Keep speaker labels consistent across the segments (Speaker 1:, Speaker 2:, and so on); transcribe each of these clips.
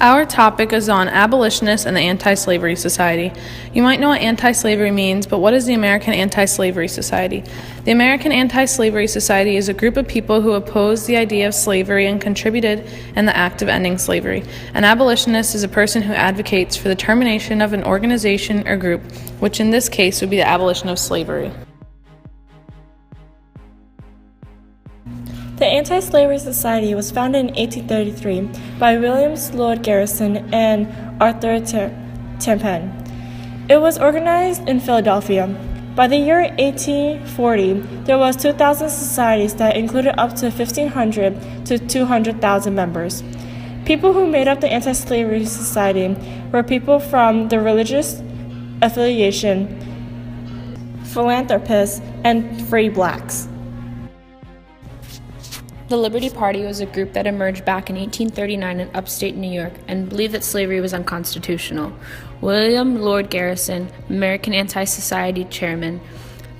Speaker 1: Our topic is on Abolitionist and the Anti-Slavery Society. You might know what anti-slavery means, but what is the American Anti-Slavery Society? The American Anti-Slavery Society is a group of people who oppose the idea of slavery and contributed in the act of ending slavery. An abolitionist is a person who advocates for the termination of an organization or group, which in this case would be the abolition of slavery.
Speaker 2: The Anti-Slavery Society was founded in 1833 by William Lloyd Garrison and Arthur Tampen. It was organized in Philadelphia. By the year 1840, there was 2,000 societies that included up to 1,500 to 200,000 members. People who made up the Anti-Slavery Society were people from the religious affiliation, philanthropists, and free blacks.
Speaker 3: The Liberty Party was a group that emerged back in 1839 in upstate New York and believed that slavery was unconstitutional. William Lloyd Garrison, American Anti-Society chairman,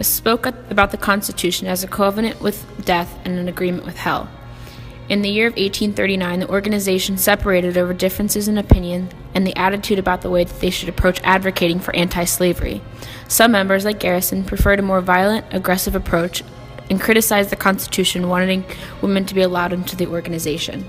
Speaker 3: spoke about the Constitution as a covenant with death and an agreement with hell. In the year of 1839, the organization separated over differences in opinion and the attitude about the way that they should approach advocating for anti-slavery. Some members, like Garrison, preferred a more violent, aggressive approach and criticized the Constitution, wanting women to be allowed into the organization.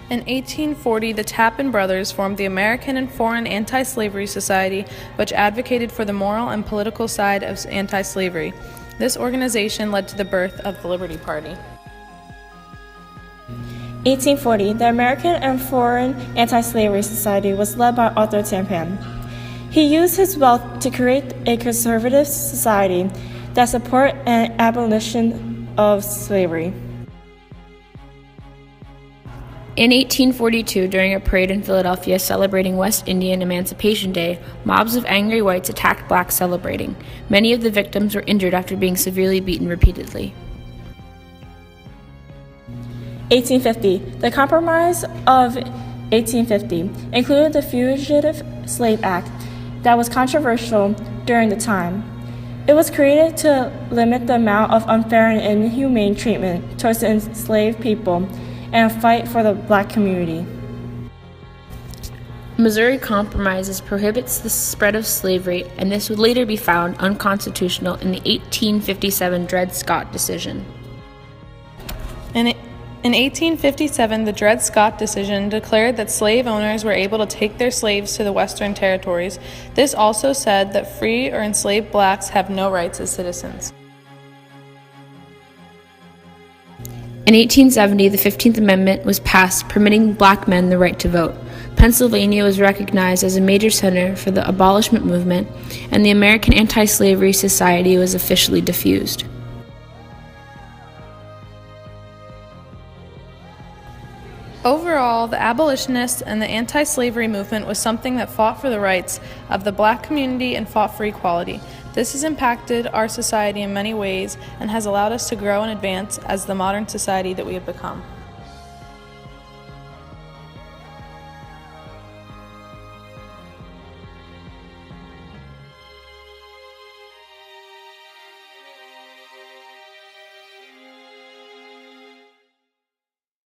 Speaker 1: In 1840, the Tappan brothers formed the American and Foreign Anti-Slavery Society, which advocated for the moral and political side of anti-slavery. This organization led to the birth of the Liberty Party.
Speaker 2: 1840, the American and Foreign Anti-Slavery Society was led by Arthur Tampen. He used his wealth to create a conservative society that support an abolition of slavery.
Speaker 3: In 1842, during a parade in Philadelphia celebrating West Indian Emancipation Day, mobs of angry whites attacked blacks celebrating. Many of the victims were injured after being severely beaten repeatedly.
Speaker 2: 1850. The Compromise of 1850 included the Fugitive Slave Act that was controversial during the time. It was created to limit the amount of unfair and inhumane treatment towards the enslaved people and fight for the black community.
Speaker 3: Missouri Compromise prohibits the spread of slavery, and this would later be found unconstitutional in the 1857 Dred Scott decision.
Speaker 1: In 1857, the Dred Scott decision declared that slave owners were able to take their slaves to the Western territories. This also said that free or enslaved blacks have no rights as citizens.
Speaker 3: In 1870, the 15th Amendment was passed, permitting black men the right to vote. Pennsylvania was recognized as a major center for the abolishment movement, and the American Anti-Slavery Society was officially diffused.
Speaker 1: Overall, the abolitionist and the anti-slavery movement was something that fought for the rights of the black community and fought for equality. This has impacted our society in many ways and has allowed us to grow and advance as the modern society that we have become.